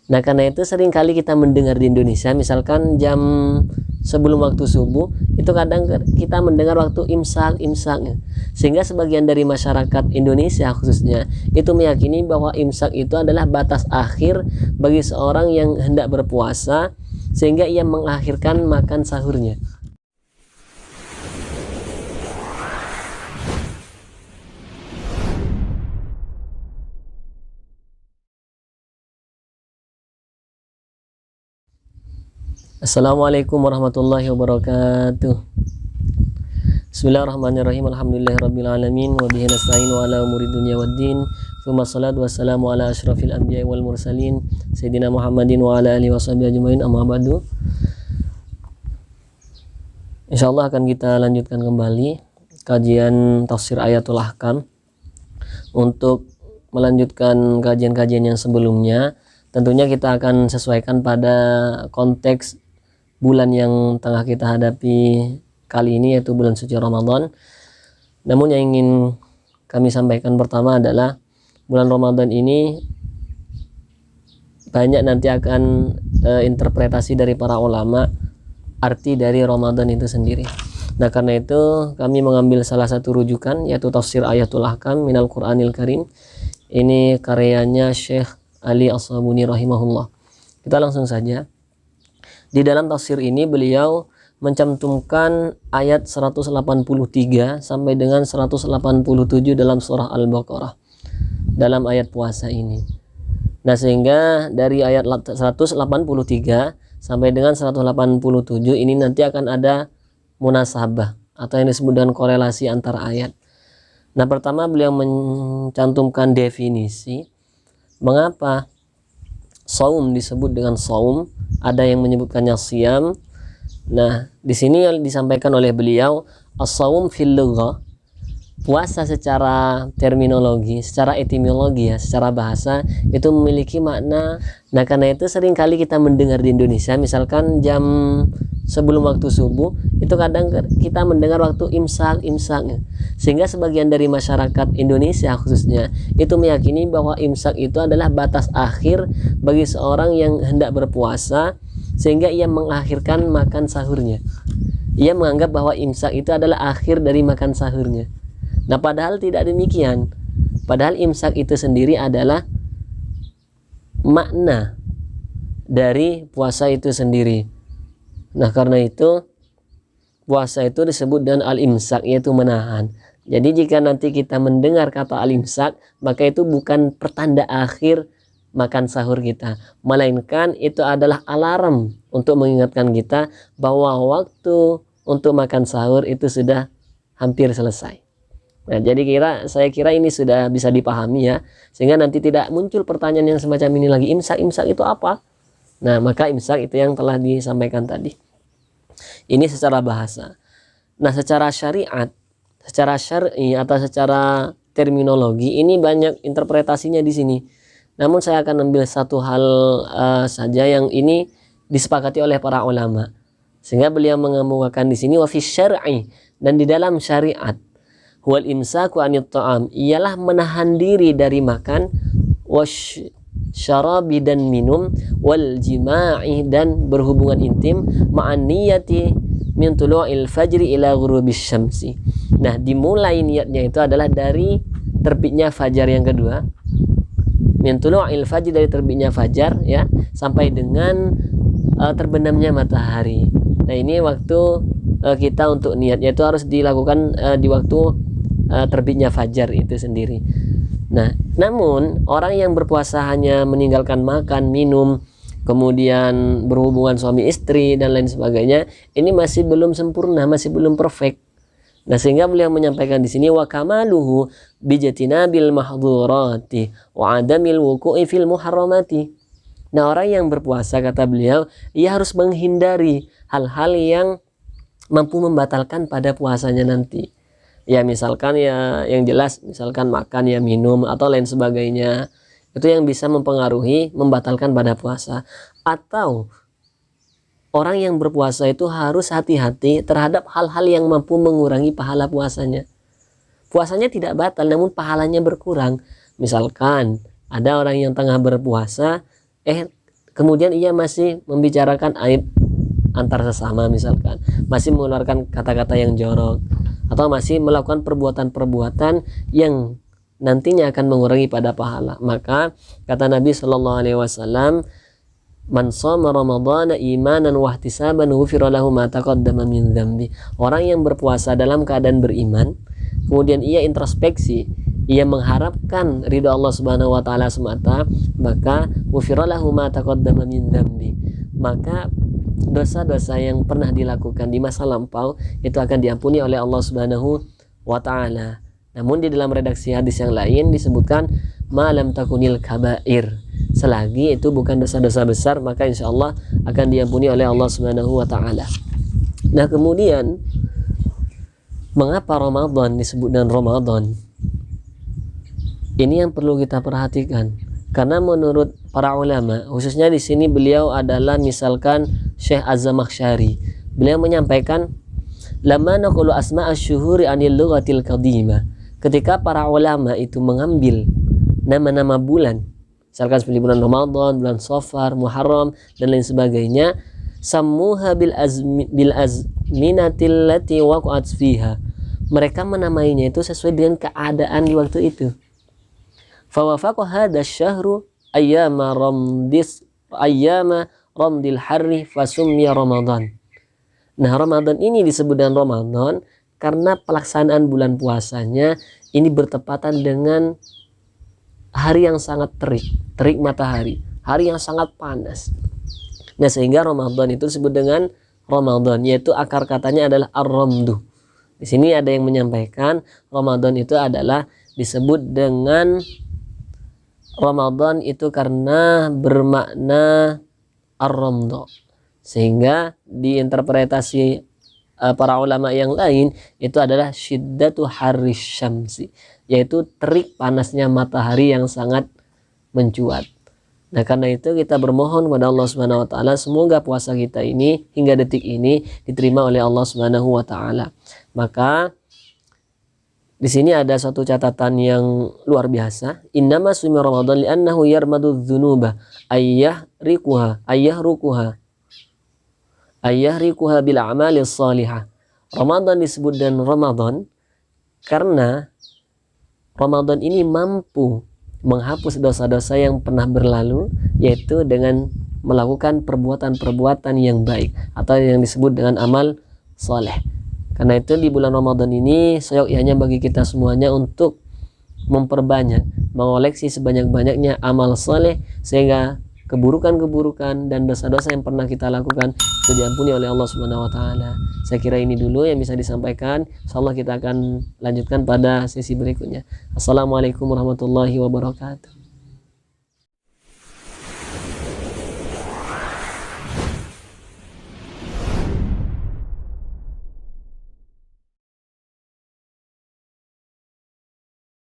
Nah, karena itu sering kali kita mendengar di Indonesia, misalkan jam sebelum waktu subuh, itu kadang kita mendengar waktu imsak, sehingga sebagian dari masyarakat Indonesia khususnya, itu meyakini bahwa imsak itu adalah batas akhir bagi seorang yang hendak berpuasa, sehingga ia mengakhirkan makan sahurnya. Assalamualaikum warahmatullahi wabarakatuh. Bismillahirrahmanirrahim. Alhamdulillahirrabbilalamin. Wa bihi nasta'in wa ala umuri dunya waddin. Tsumma salatu wassalamu ala asyrafil anbiya'i wal mursalin Sayyidina Muhammadin wa ala alihi washabihi ajmain, amma ba'du. Insyaallah akan kita lanjutkan kembali kajian tafsir Ayatul Ahkam. Untuk melanjutkan kajian-kajian yang sebelumnya, tentunya kita akan sesuaikan pada konteks bulan yang tengah kita hadapi kali ini, yaitu bulan suci Ramadan. Namun yang ingin kami sampaikan pertama adalah bulan Ramadan ini banyak nanti akan interpretasi dari para ulama arti dari Ramadan itu sendiri. Nah, karena itu kami mengambil salah satu rujukan, yaitu tafsir Ayatul Ahkam minal Qur'anil Karim. Ini karyanya Syekh Ali As-Sabuni rahimahullah. Kita langsung saja. Di dalam tafsir ini beliau mencantumkan ayat 183 sampai dengan 187 dalam surah Al-Baqarah dalam ayat puasa ini. Nah, sehingga dari ayat 183 sampai dengan 187 ini nanti akan ada munasabah atau yang disebut dengan korelasi antara ayat. Nah, pertama beliau mencantumkan definisi mengapa saum disebut dengan saum, ada yang menyebutkannya siyam. Nah, di sini yang disampaikan oleh beliau, as-saum fil lughah, puasa secara terminologi, secara etimologi ya, secara bahasa itu memiliki makna. Nah, karena itu sering kali kita mendengar di Indonesia, misalkan jam sebelum waktu subuh, itu kadang kita mendengar waktu imsak, sehingga sebagian dari masyarakat Indonesia khususnya itu meyakini bahwa imsak itu adalah batas akhir bagi seorang yang hendak berpuasa, sehingga ia mengakhirkan makan sahurnya. Ia menganggap bahwa imsak itu adalah akhir dari makan sahurnya. Nah, padahal tidak demikian. Padahal imsak itu sendiri adalah makna dari puasa itu sendiri. Nah, karena itu puasa itu disebut dengan al-imsak, yaitu menahan. Jadi jika nanti kita mendengar kata al-imsak, maka itu bukan pertanda akhir makan sahur kita, melainkan itu adalah alarm untuk mengingatkan kita bahwa waktu untuk makan sahur itu sudah hampir selesai. Nah, jadi saya kira ini sudah bisa dipahami ya, sehingga nanti tidak muncul pertanyaan yang semacam ini lagi, imsak itu apa? Nah, maka imsak itu yang telah disampaikan tadi. Ini secara bahasa. Nah, secara syariat, secara syar'i atau secara terminologi ini banyak interpretasinya di sini. Namun saya akan ambil satu hal saja yang ini disepakati oleh para ulama. Sehingga beliau mengemukakan di sini wa fi syar'i, dan di dalam syariat wal imsaku anit ta'am, ialah menahan diri dari makan, wasyarabi dan minum, wal jima'i dan berhubungan intim, ma'an niyati min tulu'il fajri ila ghurubis syamsi. Nah, dimulai niatnya itu adalah dari terbitnya fajar yang kedua, min tulu'il fajri, dari terbitnya fajar ya, sampai dengan terbenamnya matahari. Nah, ini waktu kita untuk niatnya itu harus dilakukan di waktu terbitnya fajar itu sendiri. Nah, namun orang yang berpuasa hanya meninggalkan makan, minum, kemudian berhubungan suami istri dan lain sebagainya, ini masih belum sempurna, masih belum perfect. Nah, sehingga beliau menyampaikan di sini wa kamaluhu bijtinabil mahdhurati wa adamil wuqu'i fil muharramati. Nah, orang yang berpuasa, kata beliau, ia harus menghindari hal-hal yang mampu membatalkan pada puasanya nanti. Ya, misalkan ya yang jelas, misalkan makan ya, minum atau lain sebagainya, itu yang bisa mempengaruhi, membatalkan pada puasa. Atau orang yang berpuasa itu harus hati-hati terhadap hal-hal yang mampu mengurangi pahala puasanya. Puasanya tidak batal, namun pahalanya berkurang. Misalkan ada orang yang tengah berpuasa, kemudian ia masih membicarakan aib antar sesama, misalkan masih mengeluarkan kata-kata yang jorok, atau masih melakukan perbuatan-perbuatan yang nantinya akan mengurangi pada pahala, maka kata Nabi Shallallahu Alaihi Wasallam, man shoma ramadhana imanan wa ihtisaban ghufira lahu ma taqaddama min dzambi. Orang yang berpuasa dalam keadaan beriman, kemudian ia introspeksi, ia mengharapkan ridha Allah Subhanahu wa taala semata, maka ghufira lahu ma taqaddama min dzambi, maka dosa-dosa yang pernah dilakukan di masa lampau itu akan diampuni oleh Allah Subhanahu wa taala. Namun di dalam redaksi hadis yang lain disebutkan malam takunil kabair, selagi itu bukan dosa-dosa besar, maka insya Allah akan diampuni oleh Allah Subhanahu wa taala. Nah, kemudian mengapa Ramadan disebut dengan Ramadan? Ini yang perlu kita perhatikan, karena menurut para ulama, khususnya di sini beliau adalah misalkan Syekh Az-Zamakhsyari, beliau menyampaikan lamma naqulu asma' asy-syuhuri anil lughatil qadimah. Ketika para ulama itu mengambil nama-nama bulan, misalkan seperti bulan Ramadan, bulan Safar, Muharram dan lain sebagainya, sammuha bil azminatil lati waqa'at fiha. Mereka menamainya itu sesuai dengan keadaan di waktu itu. Fa wafaqa hadha asy-syahru ayyama ramdil harri fasummiya Ramadan. Nah, Ramadan ini disebut dengan Ramadan karena pelaksanaan bulan puasanya ini bertepatan dengan hari yang sangat terik matahari, hari yang sangat panas. Nah, sehingga Ramadan itu disebut dengan Ramadan, yaitu akar katanya adalah ar-ramdu. Di sini ada yang menyampaikan Ramadan itu adalah disebut dengan Ramadan itu karena bermakna ar-ramdu, sehingga diinterpretasi para ulama yang lain itu adalah syiddatu harris syamsi, yaitu terik panasnya matahari yang sangat mencuat. Nah, karena itu kita bermohon kepada Allah Subhanahu wa taala semoga puasa kita ini hingga detik ini diterima oleh Allah Subhanahu wa taala. Maka di sini ada satu catatan yang luar biasa. Innama sumi Ramadan li'annahu yarmadu dzunuba ayyahriquha bil a'mali shalihah. Ramadan disebut dengan Ramadan karena Ramadan ini mampu menghapus dosa-dosa yang pernah berlalu, yaitu dengan melakukan perbuatan-perbuatan yang baik atau yang disebut dengan amal soleh. Karena itu di bulan Ramadan ini seyogyanya bagi kita semuanya untuk memperbanyak, mengoleksi sebanyak-banyaknya amal soleh, sehingga keburukan-keburukan dan dosa-dosa yang pernah kita lakukan itu diampuni oleh Allah Subhanahu wa taala. Saya kira ini dulu yang bisa disampaikan. Insyaallah kita akan lanjutkan pada sesi berikutnya. Assalamualaikum warahmatullahi wabarakatuh.